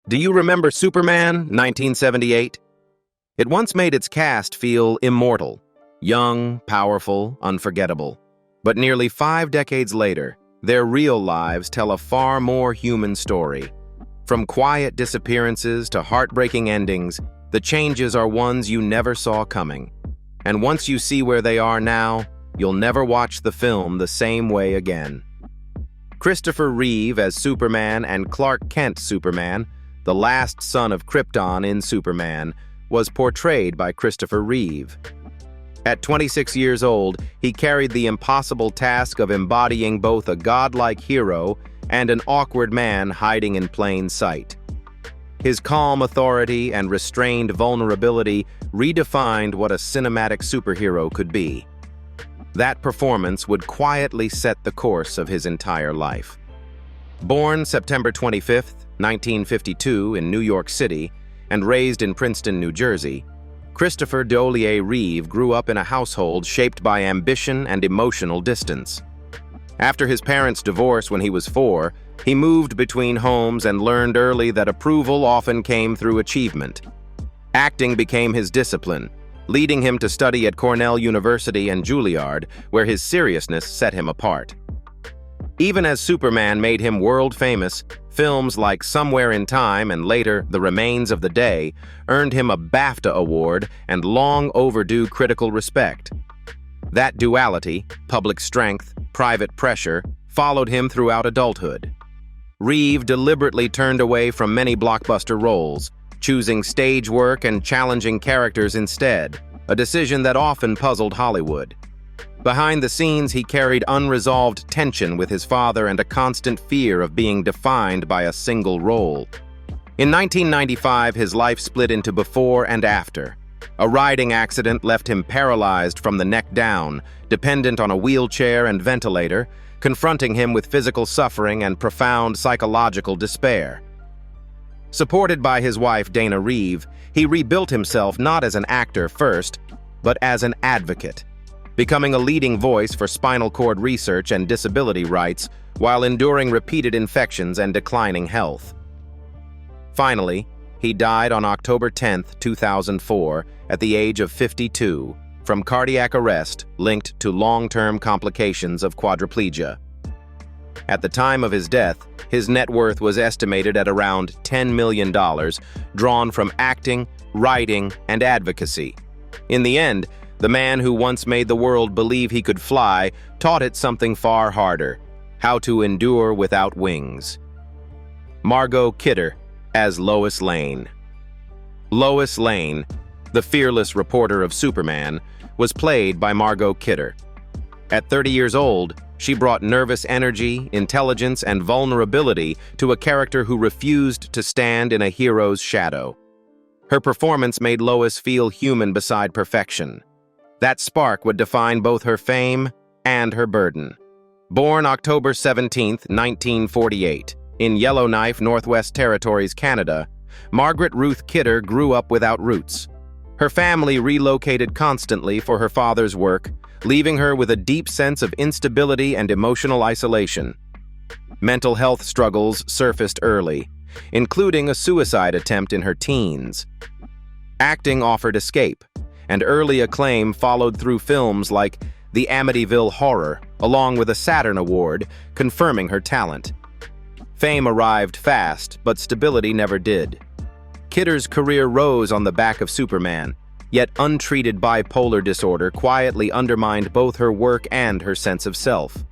Do you remember Superman, 1978? It once made its cast feel immortal, young, powerful, unforgettable. But nearly 5 decades later, their real lives tell a far more human story. From quiet disappearances to heartbreaking endings, the changes are ones you never saw coming. And once you see where they are now, you'll never watch the film the same way again. Christopher Reeve as Superman and Clark Kent Superman, the last son of Krypton in Superman, was portrayed by Christopher Reeve. At 26 years old, he carried the impossible task of embodying both a godlike hero and an awkward man hiding in plain sight. His calm authority and restrained vulnerability redefined what a cinematic superhero could be. That performance would quietly set the course of his entire life. Born September 25, 1952 in New York City and raised in Princeton, New Jersey, Christopher D'Olier Reeve grew up in a household shaped by ambition and emotional distance. After his parents' divorce when he was 4, he moved between homes and learned early that approval often came through achievement. Acting became his discipline, leading him to study at Cornell University and Juilliard, where his seriousness set him apart. Even as Superman made him world famous, films like Somewhere in Time and later The Remains of the Day earned him a BAFTA award and long overdue critical respect. That duality, public strength, private pressure, followed him throughout adulthood. Reeve deliberately turned away from many blockbuster roles, choosing stage work and challenging characters instead, a decision that often puzzled Hollywood. Behind the scenes, he carried unresolved tension with his father and a constant fear of being defined by a single role. In 1995, his life split into before and after. A riding accident left him paralyzed from the neck down, dependent on a wheelchair and ventilator, confronting him with physical suffering and profound psychological despair. Supported by his wife Dana Reeve, he rebuilt himself not as an actor first, but as an advocate, becoming a leading voice for spinal cord research and disability rights while enduring repeated infections and declining health. Finally, he died on October 10, 2004, at the age of 52, from cardiac arrest linked to long-term complications of quadriplegia. At the time of his death, his net worth was estimated at around $10 million, drawn from acting, writing, and advocacy. In the end, the man who once made the world believe he could fly taught it something far harder: how to endure without wings. Margot Kidder as Lois Lane. Lois Lane, the fearless reporter of Superman, was played by Margot Kidder. At 30 years old, she brought nervous energy, intelligence, and vulnerability to a character who refused to stand in a hero's shadow. Her performance made Lois feel human beside perfection. That spark would define both her fame and her burden. Born October 17, 1948, in Yellowknife, Northwest Territories, Canada, Margaret Ruth Kidder grew up without roots. Her family relocated constantly for her father's work, leaving her with a deep sense of instability and emotional isolation. Mental health struggles surfaced early, including a suicide attempt in her teens. Acting offered escape, and early acclaim followed through films like The Amityville Horror, along with a Saturn Award, confirming her talent. Fame arrived fast, but stability never did. Kidder's career rose on the back of Superman, yet untreated bipolar disorder quietly undermined both her work and her sense of self.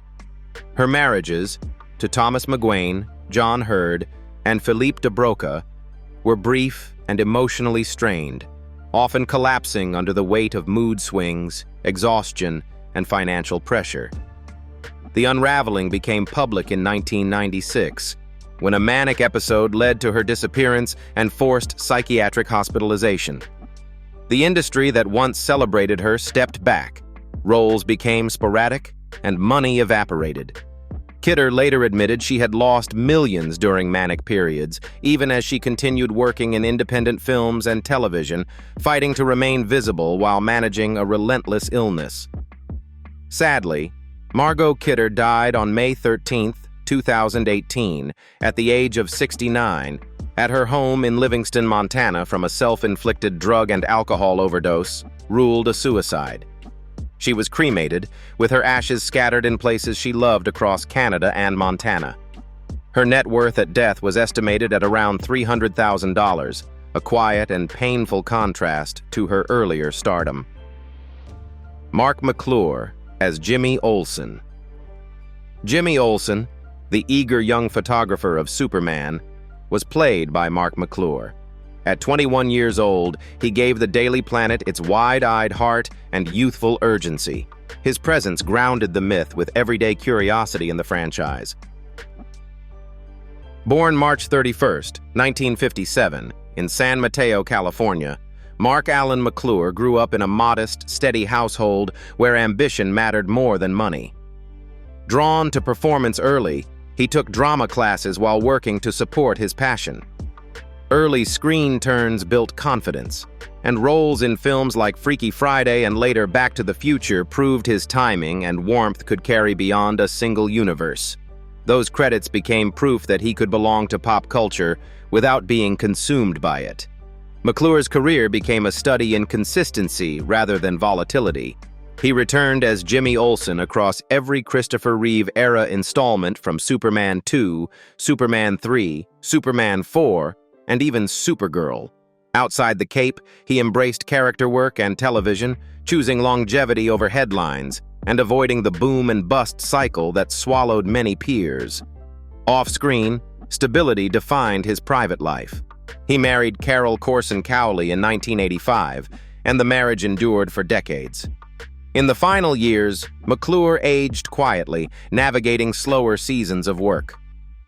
Her marriages, to Thomas McGuane, John Hurd, and Philippe de Broca, were brief and emotionally strained, often collapsing under the weight of mood swings, exhaustion, and financial pressure. The unraveling became public in 1996, when a manic episode led to her disappearance and forced psychiatric hospitalization. The industry that once celebrated her stepped back, roles became sporadic, and money evaporated. Kidder later admitted she had lost millions during manic periods, even as she continued working in independent films and television, fighting to remain visible while managing a relentless illness. Sadly, Margot Kidder died on May 13, 2018, at the age of 69, At her home in Livingston, Montana, from a self-inflicted drug and alcohol overdose, ruled a suicide. She was cremated, with her ashes scattered in places she loved across Canada and Montana. Her net worth at death was estimated at around $300,000, a quiet and painful contrast to her earlier stardom. Marc McClure as Jimmy Olsen. Jimmy Olsen, the eager young photographer of Superman, was played by Marc McClure. At 21 years old, he gave the Daily Planet its wide-eyed heart and youthful urgency. His presence grounded the myth with everyday curiosity in the franchise. Born March 31, 1957, in San Mateo, California, Marc Allen McClure grew up in a modest, steady household where ambition mattered more than money. Drawn to performance early, he took drama classes while working to support his passion. Early screen turns built confidence, and roles in films like Freaky Friday and later Back to the Future proved his timing and warmth could carry beyond a single universe. Those credits became proof that he could belong to pop culture without being consumed by it. McClure's career became a study in consistency rather than volatility. He returned as Jimmy Olsen across every Christopher Reeve era installment from Superman 2, Superman 3, Superman 4, and even Supergirl. Outside the cape, he embraced character work and television, choosing longevity over headlines and avoiding the boom and bust cycle that swallowed many peers. Off-screen, stability defined his private life. He married Carol Corson Cowley in 1985, and the marriage endured for decades. In the final years, McClure aged quietly, navigating slower seasons of work.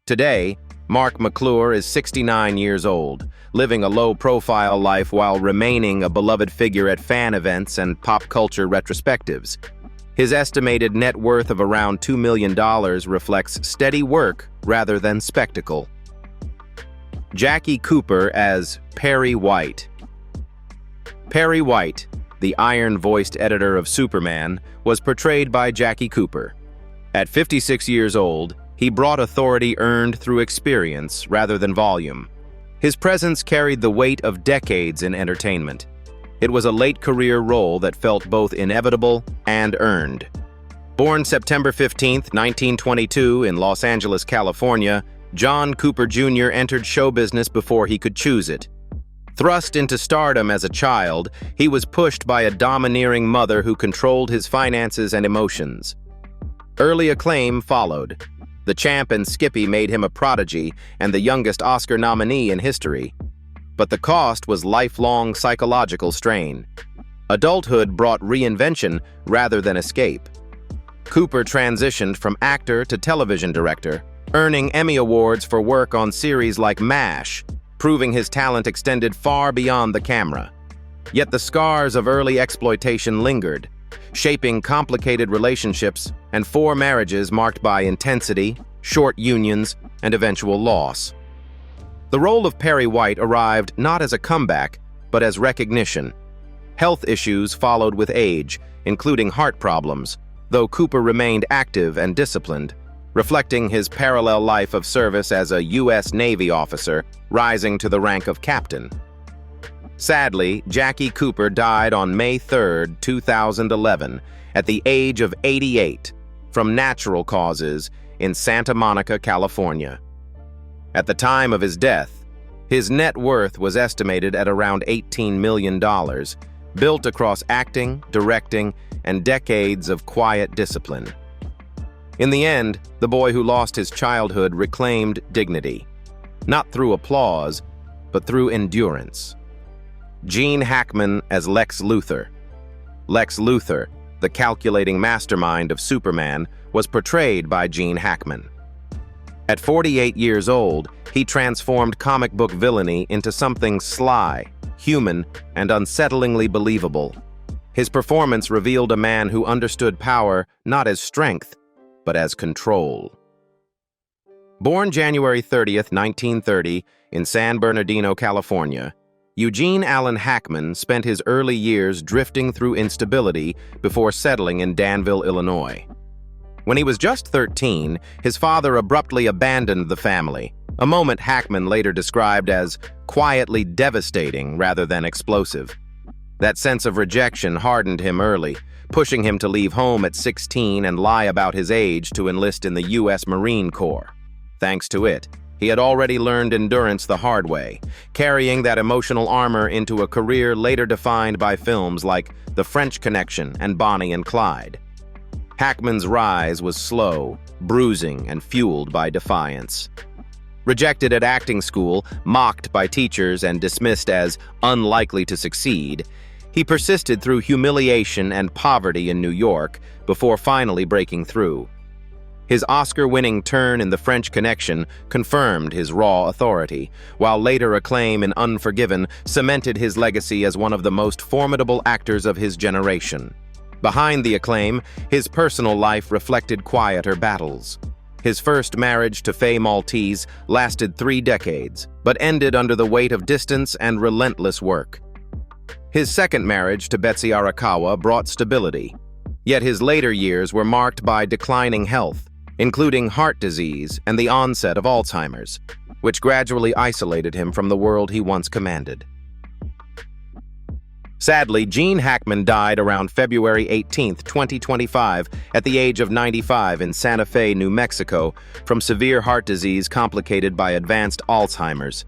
Today, Marc McClure is 69 years old, living a low-profile life while remaining a beloved figure at fan events and pop culture retrospectives. His estimated net worth of around $2 million reflects steady work rather than spectacle. Jackie Cooper as Perry White. Perry White, the iron-voiced editor of Superman, was portrayed by Jackie Cooper. At 56 years old, he brought authority earned through experience rather than volume. His presence carried the weight of decades in entertainment. It was a late-career role that felt both inevitable and earned. Born September 15, 1922, in Los Angeles, California, John Cooper Jr. entered show business before he could choose it. Thrust into stardom as a child, he was pushed by a domineering mother who controlled his finances and emotions. Early acclaim followed. The Champ and Skippy made him a prodigy and the youngest Oscar nominee in history. But the cost was lifelong psychological strain. Adulthood brought reinvention rather than escape. Cooper transitioned from actor to television director, earning Emmy Awards for work on series like MASH, proving his talent extended far beyond the camera. Yet the scars of early exploitation lingered, shaping complicated relationships and 4 marriages marked by intensity, short unions, and eventual loss. The role of Perry White arrived not as a comeback, but as recognition. Health issues followed with age, including heart problems, though Cooper remained active and disciplined, reflecting his parallel life of service as a U.S. Navy officer, rising to the rank of captain. Sadly, Jackie Cooper died on May 3, 2011, at the age of 88, from natural causes in Santa Monica, California. At the time of his death, his net worth was estimated at around $18 million, built across acting, directing, and decades of quiet discipline. In the end, the boy who lost his childhood reclaimed dignity, not through applause, but through endurance. Gene Hackman as Lex Luthor. Lex Luthor, the calculating mastermind of Superman, was portrayed by Gene Hackman. At 48 years old, he transformed comic book villainy into something sly, human, and unsettlingly believable. His performance revealed a man who understood power not as strength, but as control. Born January 30, 1930, in San Bernardino, California, Eugene Allen Hackman spent his early years drifting through instability before settling in Danville, Illinois. When he was just 13, his father abruptly abandoned the family, a moment Hackman later described as quietly devastating rather than explosive. That sense of rejection hardened him early, pushing him to leave home at 16 and lie about his age to enlist in the U.S. Marine Corps. Thanks to it, he had already learned endurance the hard way, carrying that emotional armor into a career later defined by films like The French Connection and Bonnie and Clyde. Hackman's rise was slow, bruising, and fueled by defiance. Rejected at acting school, mocked by teachers, and dismissed as unlikely to succeed, he persisted through humiliation and poverty in New York before finally breaking through. His Oscar-winning turn in The French Connection confirmed his raw authority, while later acclaim in Unforgiven cemented his legacy as one of the most formidable actors of his generation. Behind the acclaim, his personal life reflected quieter battles. His first marriage to Faye Maltese lasted 3 decades, but ended under the weight of distance and relentless work. His second marriage to Betsy Arakawa brought stability, yet his later years were marked by declining health, including heart disease and the onset of Alzheimer's, which gradually isolated him from the world he once commanded. Sadly, Gene Hackman died around February 18, 2025, at the age of 95 in Santa Fe, New Mexico, from severe heart disease complicated by advanced Alzheimer's.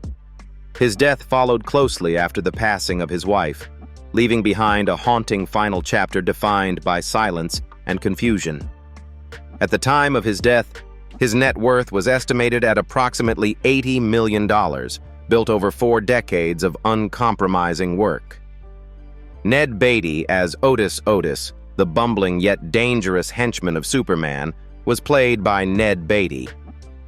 His death followed closely after the passing of his wife, leaving behind a haunting final chapter defined by silence and confusion. At the time of his death, his net worth was estimated at approximately $80 million, built over 4 decades of uncompromising work. Ned Beatty as Otis, the bumbling yet dangerous henchman of Superman, was played by Ned Beatty.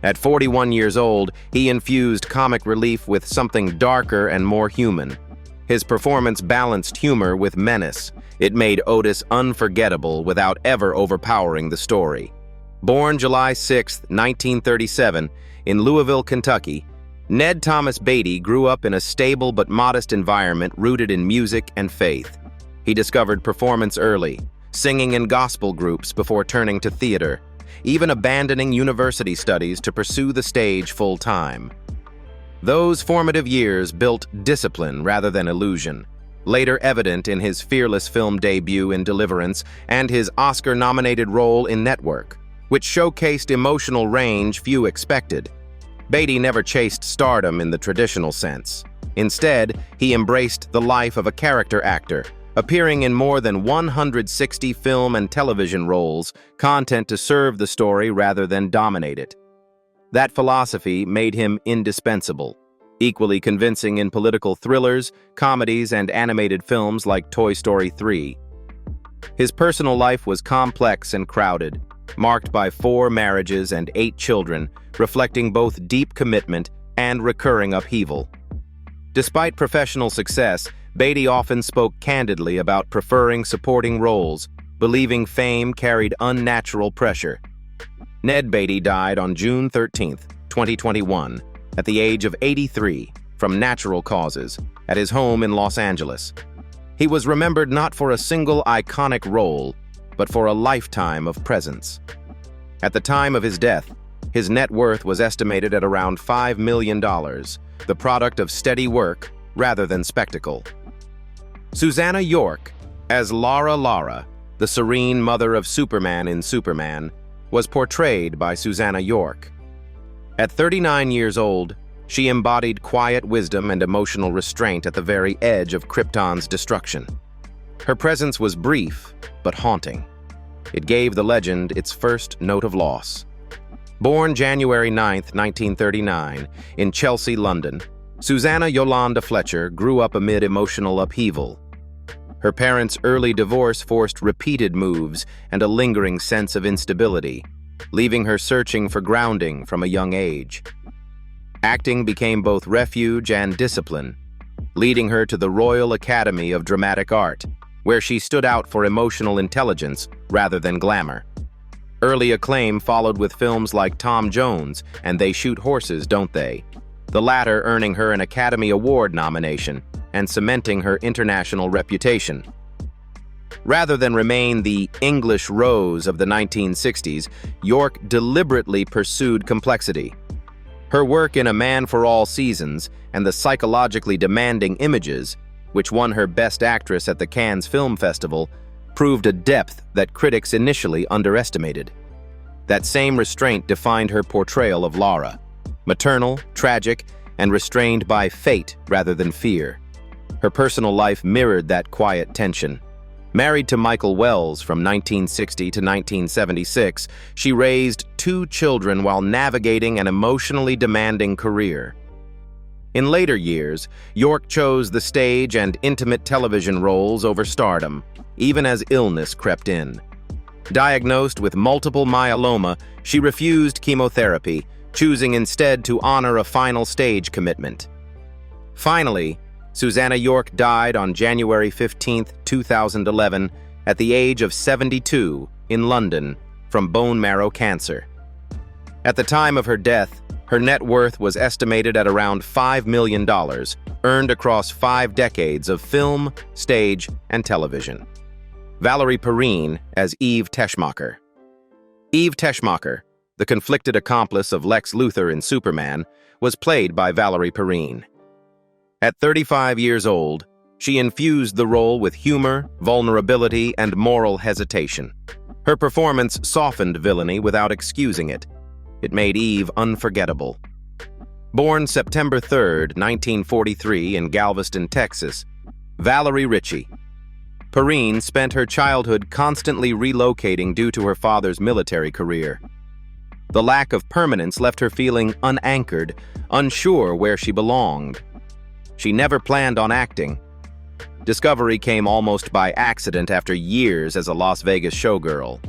At 41 years old, he infused comic relief with something darker and more human. His performance balanced humor with menace. It made Otis unforgettable without ever overpowering the story. Born July 6, 1937, in Louisville, Kentucky, Ned Thomas Beatty grew up in a stable but modest environment rooted in music and faith. He discovered performance early, singing in gospel groups before turning to theater, even abandoning university studies to pursue the stage full-time. Those formative years built discipline rather than illusion, later evident in his fearless film debut in Deliverance and his Oscar-nominated role in Network, which showcased emotional range few expected. Beatty never chased stardom in the traditional sense. Instead, he embraced the life of a character actor, appearing in more than 160 film and television roles, content to serve the story rather than dominate it. That philosophy made him indispensable, equally convincing in political thrillers, comedies, and animated films like Toy Story 3. His personal life was complex and crowded, marked by 4 marriages and 8 children, reflecting both deep commitment and recurring upheaval. Despite professional success, Beatty often spoke candidly about preferring supporting roles, believing fame carried unnatural pressure. Ned Beatty died on June 13, 2021, at the age of 83, from natural causes, at his home in Los Angeles. He was remembered not for a single iconic role, but for a lifetime of presence. At the time of his death, his net worth was estimated at around $5 million, the product of steady work rather than spectacle. Susannah York, as Lara, the serene mother of Superman in Superman, was portrayed by Susannah York. At 39 years old, she embodied quiet wisdom and emotional restraint at the very edge of Krypton's destruction. Her presence was brief, but haunting. It gave the legend its first note of loss. Born January 9, 1939, in Chelsea, London, Susannah Yolanda Fletcher grew up amid emotional upheaval. Her parents' early divorce forced repeated moves and a lingering sense of instability, leaving her searching for grounding from a young age. Acting became both refuge and discipline, leading her to the Royal Academy of Dramatic Art, where she stood out for emotional intelligence rather than glamour. Early acclaim followed with films like Tom Jones and They Shoot Horses, Don't They?, the latter earning her an Academy Award nomination and cementing her international reputation. Rather than remain the English Rose of the 1960s, York deliberately pursued complexity. Her work in A Man for All Seasons and the psychologically demanding Images, which won her Best Actress at the Cannes Film Festival, proved a depth that critics initially underestimated. That same restraint defined her portrayal of Laura: maternal, tragic, and restrained by fate rather than fear. Her personal life mirrored that quiet tension. Married to Michael Wells from 1960 to 1976, she raised 2 children while navigating an emotionally demanding career. In later years, York chose the stage and intimate television roles over stardom, even as illness crept in. Diagnosed with multiple myeloma, she refused chemotherapy, choosing instead to honor a final stage commitment. Finally, Susannah York died on January 15, 2011, at the age of 72 in London from bone marrow cancer. At the time of her death, her net worth was estimated at around $5 million, earned across 5 decades of film, stage, and television. Valerie Perrine as Eve Teschmacher. Eve Teschmacher, the conflicted accomplice of Lex Luthor in Superman, was played by Valerie Perrine. At 35 years old, she infused the role with humor, vulnerability, and moral hesitation. Her performance softened villainy without excusing it. It made Eve unforgettable. Born September 3, 1943 in Galveston, Texas, Valerie Ritchie. Perrine spent her childhood constantly relocating due to her father's military career. The lack of permanence left her feeling unanchored, unsure where she belonged. She never planned on acting. Discovery came almost by accident after years as a Las Vegas showgirl.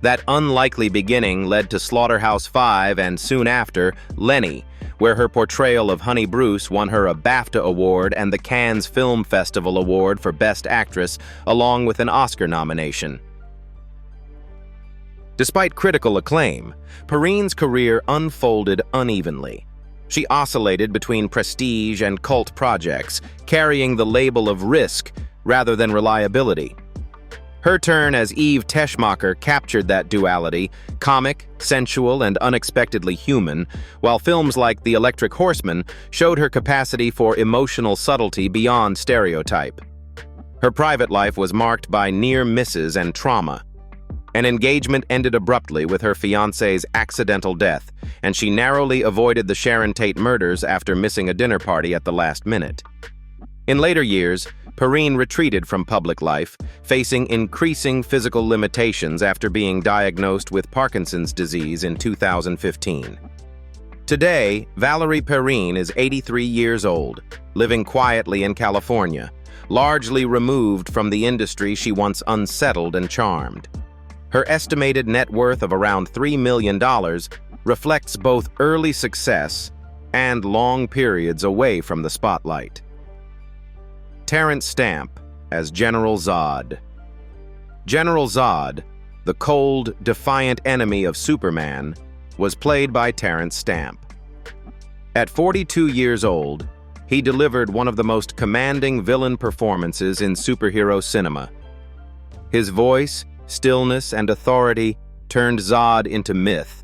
That unlikely beginning led to Slaughterhouse-5 and soon after, Lenny, where her portrayal of Honey Bruce won her a BAFTA Award and the Cannes Film Festival Award for Best Actress, along with an Oscar nomination. Despite critical acclaim, Perrine's career unfolded unevenly. She oscillated between prestige and cult projects, carrying the label of risk rather than reliability. Her turn as Eve Teschmacher captured that duality, comic, sensual, and unexpectedly human, while films like The Electric Horseman showed her capacity for emotional subtlety beyond stereotype. Her private life was marked by near misses and trauma. An engagement ended abruptly with her fiancé's accidental death, and she narrowly avoided the Sharon Tate murders after missing a dinner party at the last minute. In later years, Perrine retreated from public life, facing increasing physical limitations after being diagnosed with Parkinson's disease in 2015. Today, Valerie Perrine is 83 years old, living quietly in California, largely removed from the industry she once unsettled and charmed. Her estimated net worth of around $3 million reflects both early success and long periods away from the spotlight. Terence Stamp as General Zod. General Zod, the cold, defiant enemy of Superman, was played by Terence Stamp. At 42 years old, he delivered one of the most commanding villain performances in superhero cinema. His voice, stillness, and authority turned Zod into myth.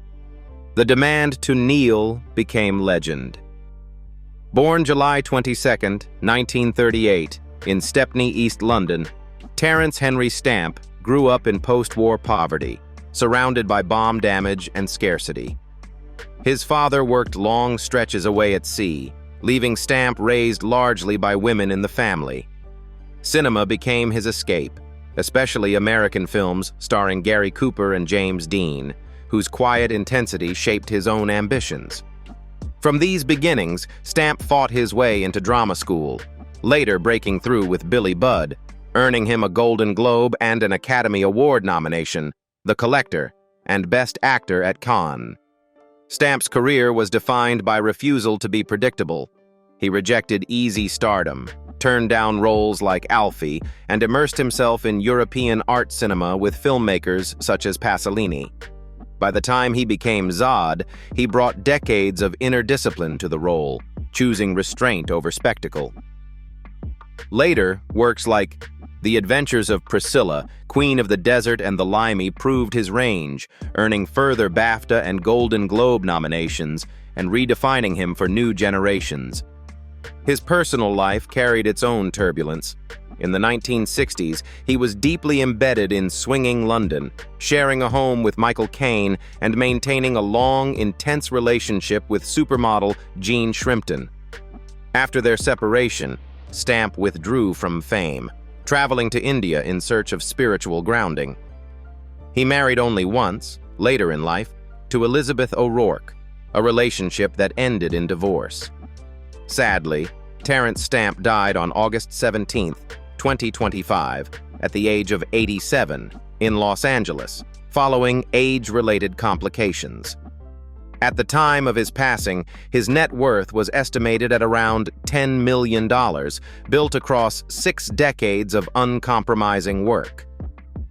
The demand to kneel became legend. Born July 22, 1938, in Stepney, East London, Terence Henry Stamp grew up in post-war poverty, surrounded by bomb damage and scarcity. His father worked long stretches away at sea, leaving Stamp raised largely by women in the family. Cinema became his escape, especially American films starring Gary Cooper and James Dean, whose quiet intensity shaped his own ambitions. From these beginnings, Stamp fought his way into drama school, later breaking through with Billy Budd, earning him a Golden Globe and an Academy Award nomination, The Collector, and Best Actor at Cannes. Stamp's career was defined by refusal to be predictable. He rejected easy stardom, turned down roles like Alfie, and immersed himself in European art cinema with filmmakers such as Pasolini. By the time he became Zod, he brought decades of inner discipline to the role, choosing restraint over spectacle. Later, works like The Adventures of Priscilla, Queen of the Desert and the Limey proved his range, earning further BAFTA and Golden Globe nominations, and redefining him for new generations. His personal life carried its own turbulence. In the 1960s, he was deeply embedded in swinging London, sharing a home with Michael Caine and maintaining a long, intense relationship with supermodel Jean Shrimpton. After their separation, Stamp withdrew from fame, traveling to India in search of spiritual grounding. He married only once, later in life, to Elizabeth O'Rourke, a relationship that ended in divorce. Sadly, Terence Stamp died on August 17, 2025, at the age of 87, in Los Angeles, following age-related complications. At the time of his passing, his net worth was estimated at around $10 million, built across 6 decades of uncompromising work.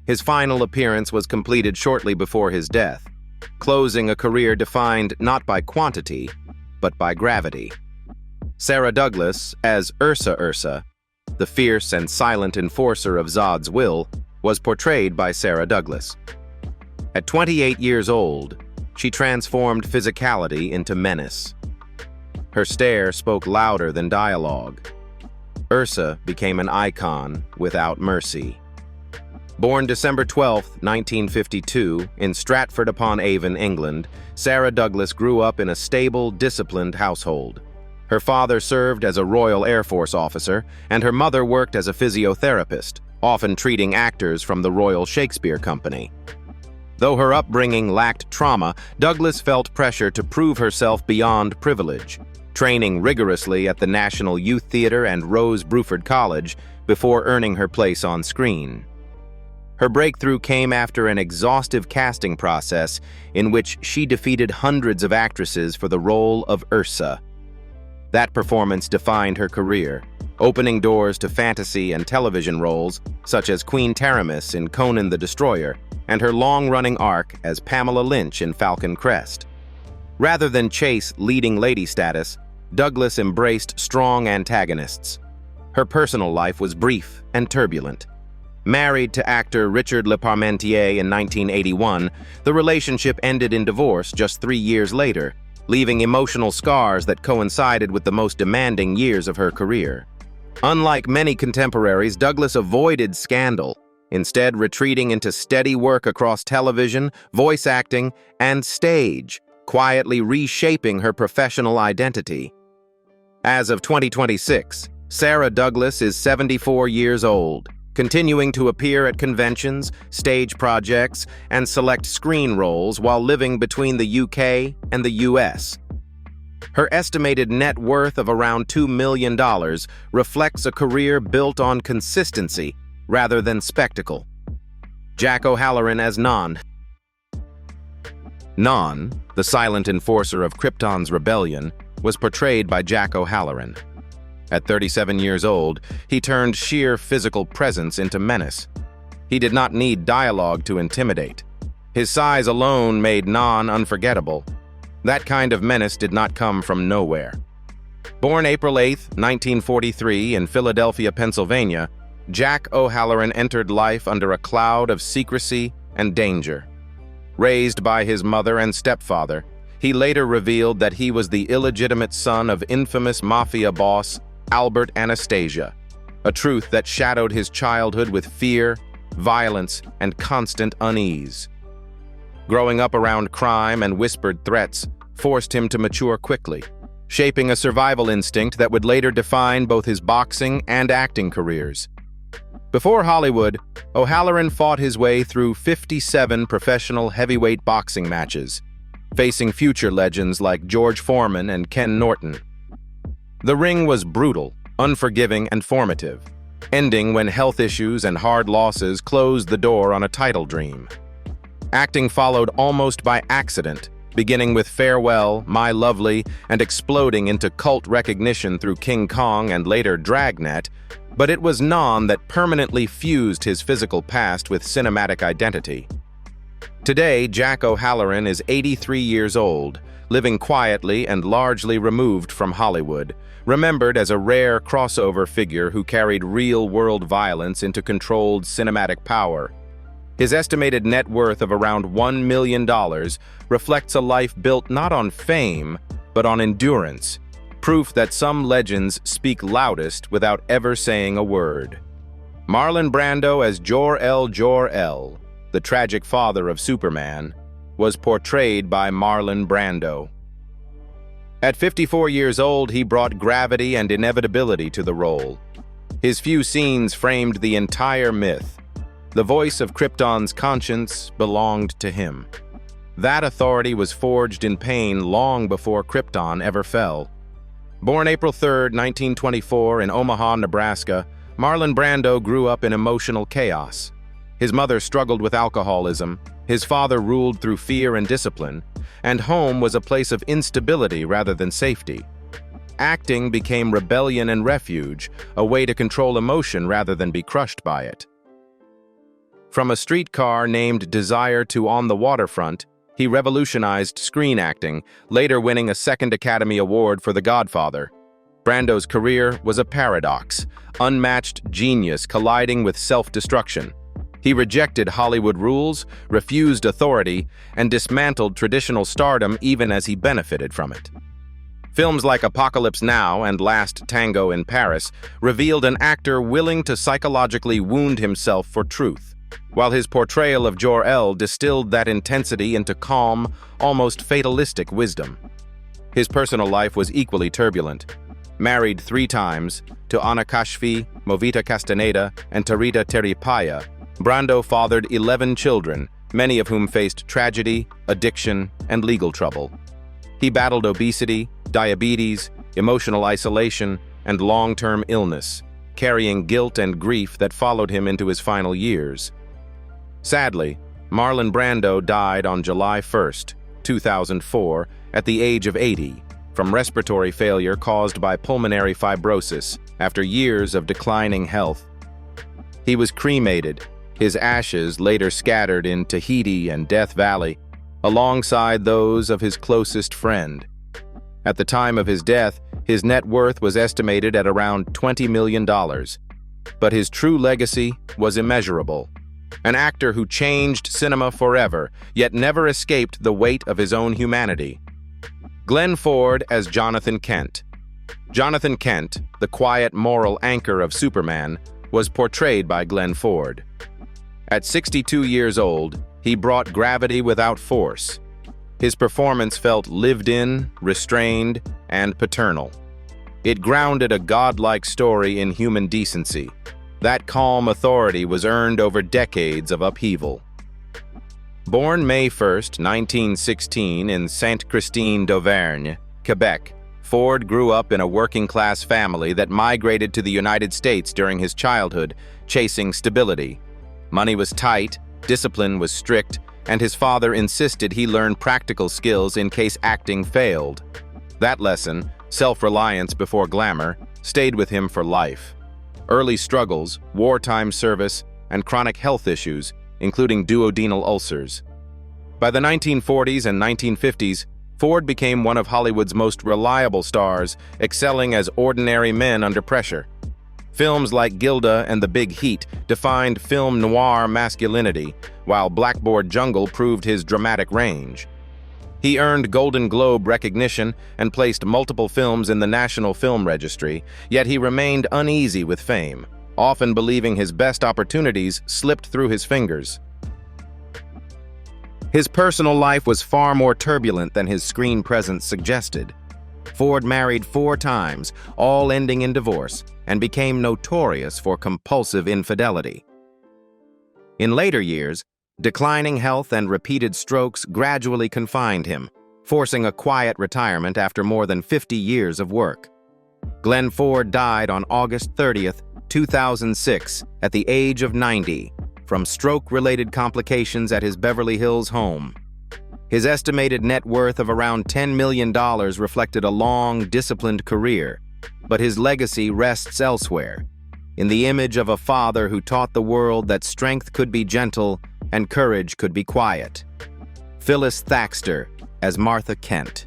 His final appearance was completed shortly before his death, closing a career defined not by quantity, but by gravity. Sarah Douglas, as Ursa, the fierce and silent enforcer of Zod's will, was portrayed by Sarah Douglas. At 28 years old, she transformed physicality into menace. Her stare spoke louder than dialogue. Ursa became an icon without mercy. Born December 12, 1952, in Stratford-upon-Avon, England, Sarah Douglas grew up in a stable, disciplined household. Her father served as a Royal Air Force officer, and her mother worked as a physiotherapist, often treating actors from the Royal Shakespeare Company. Though her upbringing lacked trauma, Douglas felt pressure to prove herself beyond privilege, training rigorously at the National Youth Theatre and Rose Bruford College before earning her place on screen. Her breakthrough came after an exhaustive casting process in which she defeated hundreds of actresses for the role of Ursa. That performance defined her career, opening doors to fantasy and television roles such as Queen Taramis in Conan the Destroyer and her long-running arc as Pamela Lynch in Falcon Crest. Rather than chase leading lady status, Douglas embraced strong antagonists. Her personal life was brief and turbulent. Married to actor Richard Leparmentier in 1981, the relationship ended in divorce just 3 years later, leaving emotional scars that coincided with the most demanding years of her career. Unlike many contemporaries, Douglas avoided scandal, instead retreating into steady work across television, voice acting, and stage, quietly reshaping her professional identity. As of 2026, Sarah Douglas is 74 years old, continuing to appear at conventions, stage projects, and select screen roles while living between the UK and the US. Her estimated net worth of around $2 million reflects a career built on consistency rather than spectacle. Jack O'Halloran as Non. Non, the silent enforcer of Krypton's rebellion, was portrayed by Jack O'Halloran. At 37 years old, he turned sheer physical presence into menace. He did not need dialogue to intimidate. His size alone made Non unforgettable. That kind of menace did not come from nowhere. Born April 8, 1943, in Philadelphia, Pennsylvania, Jack O'Halloran entered life under a cloud of secrecy and danger. Raised by his mother and stepfather, he later revealed that he was the illegitimate son of infamous mafia boss Albert Anastasia, a truth that shadowed his childhood with fear, violence, and constant unease. Growing up around crime and whispered threats forced him to mature quickly, shaping a survival instinct that would later define both his boxing and acting careers. Before Hollywood, O'Halloran fought his way through 57 professional heavyweight boxing matches, facing future legends like George Foreman and Ken Norton. The ring was brutal, unforgiving, and formative, ending when health issues and hard losses closed the door on a title dream. Acting followed almost by accident, beginning with Farewell, My Lovely, and exploding into cult recognition through King Kong and later Dragnet, but it was Non that permanently fused his physical past with cinematic identity. Today, Jack O'Halloran is 83 years old, living quietly and largely removed from Hollywood, remembered as a rare crossover figure who carried real-world violence into controlled cinematic power. His estimated net worth of around $1 million reflects a life built not on fame, but on endurance, proof that some legends speak loudest without ever saying a word. Marlon Brando as Jor-El, the tragic father of Superman, was portrayed by Marlon Brando. At 54 years old, he brought gravity and inevitability to the role. His few scenes framed the entire myth. The voice of Krypton's conscience belonged to him. That authority was forged in pain long before Krypton ever fell. Born April 3, 1924, in Omaha, Nebraska, Marlon Brando grew up in emotional chaos. His mother struggled with alcoholism, his father ruled through fear and discipline, and home was a place of instability rather than safety. Acting became rebellion and refuge, a way to control emotion rather than be crushed by it. From a streetcar named Desire to On the Waterfront, he revolutionized screen acting, later winning a second Academy Award for The Godfather. Brando's career was a paradox, unmatched genius colliding with self-destruction. He rejected Hollywood rules, refused authority, and dismantled traditional stardom even as he benefited from it. Films like Apocalypse Now and Last Tango in Paris revealed an actor willing to psychologically wound himself for truth, while his portrayal of Jor-El distilled that intensity into calm, almost fatalistic wisdom. His personal life was equally turbulent. Married 3 times, to Ana Kashfi, Movita Castaneda, and Tarita Teripaya, Brando fathered 11 children, many of whom faced tragedy, addiction, and legal trouble. He battled obesity, diabetes, emotional isolation, and long-term illness, carrying guilt and grief that followed him into his final years. Sadly, Marlon Brando died on July 1, 2004, at the age of 80, from respiratory failure caused by pulmonary fibrosis after years of declining health. He was cremated, his ashes later scattered in Tahiti and Death Valley, alongside those of his closest friend. At the time of his death, his net worth was estimated at around $20 million, but his true legacy was immeasurable. An actor who changed cinema forever, yet never escaped the weight of his own humanity. Glenn Ford as Jonathan Kent. Jonathan Kent, the quiet moral anchor of Superman, was portrayed by Glenn Ford. At 62 years old, he brought gravity without force. His performance felt lived in, restrained, and paternal. It grounded a godlike story in human decency. That calm authority was earned over decades of upheaval. Born May 1, 1916 in Sainte-Christine d'Auvergne, Quebec, Ford grew up in a working-class family that migrated to the United States during his childhood, chasing stability. Money was tight, discipline was strict, and his father insisted he learn practical skills in case acting failed. That lesson, self-reliance before glamour, stayed with him for life. Early struggles, wartime service, and chronic health issues, including duodenal ulcers. By the 1940s and 1950s, Ford became one of Hollywood's most reliable stars, excelling as ordinary men under pressure. Films like Gilda and The Big Heat defined film noir masculinity, while Blackboard Jungle proved his dramatic range. He earned Golden Globe recognition and placed multiple films in the National Film Registry, yet he remained uneasy with fame, often believing his best opportunities slipped through his fingers. His personal life was far more turbulent than his screen presence suggested. Ford married 4 times, all ending in divorce, and became notorious for compulsive infidelity. In later years, declining health and repeated strokes gradually confined him, forcing a quiet retirement after more than 50 years of work. Glenn Ford died on August 30, 2006, at the age of 90, from stroke-related complications at his Beverly Hills home. His estimated net worth of around $10 million reflected a long, disciplined career, but his legacy rests elsewhere, in the image of a father who taught the world that strength could be gentle and courage could be quiet. Phyllis Thaxter as Martha Kent.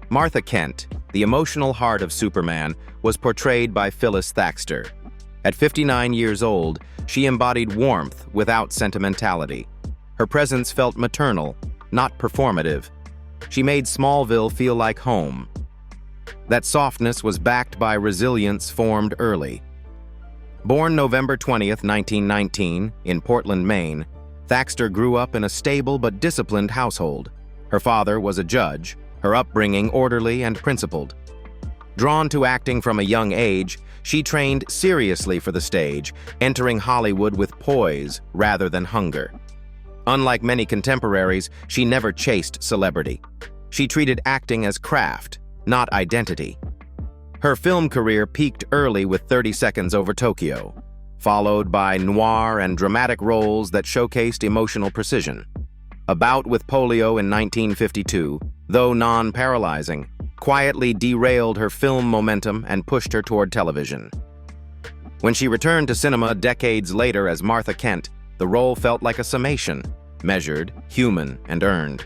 Martha Kent, the emotional heart of Superman, was portrayed by Phyllis Thaxter. At 59 years old, she embodied warmth without sentimentality. Her presence felt maternal, not performative. She made Smallville feel like home, That softness was backed by resilience formed early. Born November 20th, 1919, in Portland, Maine, Thaxter grew up in a stable but disciplined household. Her father was a judge, her upbringing orderly and principled. Drawn to acting from a young age, she trained seriously for the stage, entering Hollywood with poise rather than hunger. Unlike many contemporaries, she never chased celebrity. She treated acting as craft, not identity. Her film career peaked early with 30 Seconds Over Tokyo, followed by noir and dramatic roles that showcased emotional precision. A bout with polio in 1952, though non-paralyzing, quietly derailed her film momentum and pushed her toward television. When she returned to cinema decades later as Martha Kent, the role felt like a summation, measured, human, and earned.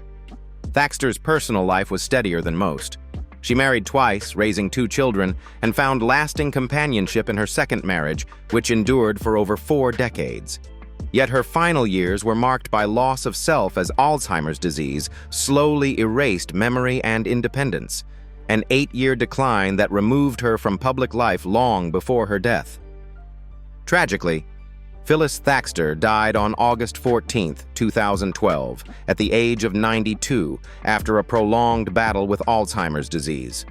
Thaxter's personal life was steadier than most. She married twice, raising 2 children, and found lasting companionship in her second marriage, which endured for over 4 decades. Yet her final years were marked by loss of self as Alzheimer's disease slowly erased memory and independence, an 8-year decline that removed her from public life long before her death. Tragically, Phyllis Thaxter died on August 14, 2012, at the age of 92 after a prolonged battle with Alzheimer's disease.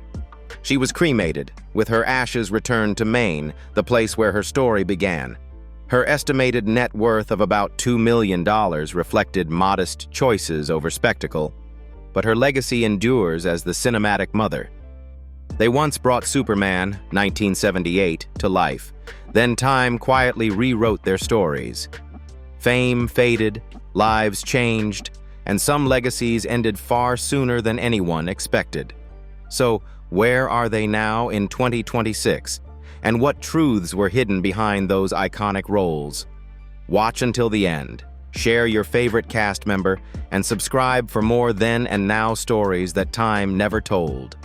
She was cremated, with her ashes returned to Maine, the place where her story began. Her estimated net worth of about $2 million reflected modest choices over spectacle, but her legacy endures as the cinematic mother. They once brought Superman, 1978, to life. Then time quietly rewrote their stories. Fame faded, lives changed, and some legacies ended far sooner than anyone expected. So, where are they now in 2026? And what truths were hidden behind those iconic roles? Watch until the end, share your favorite cast member, and subscribe for more then and now stories that time never told.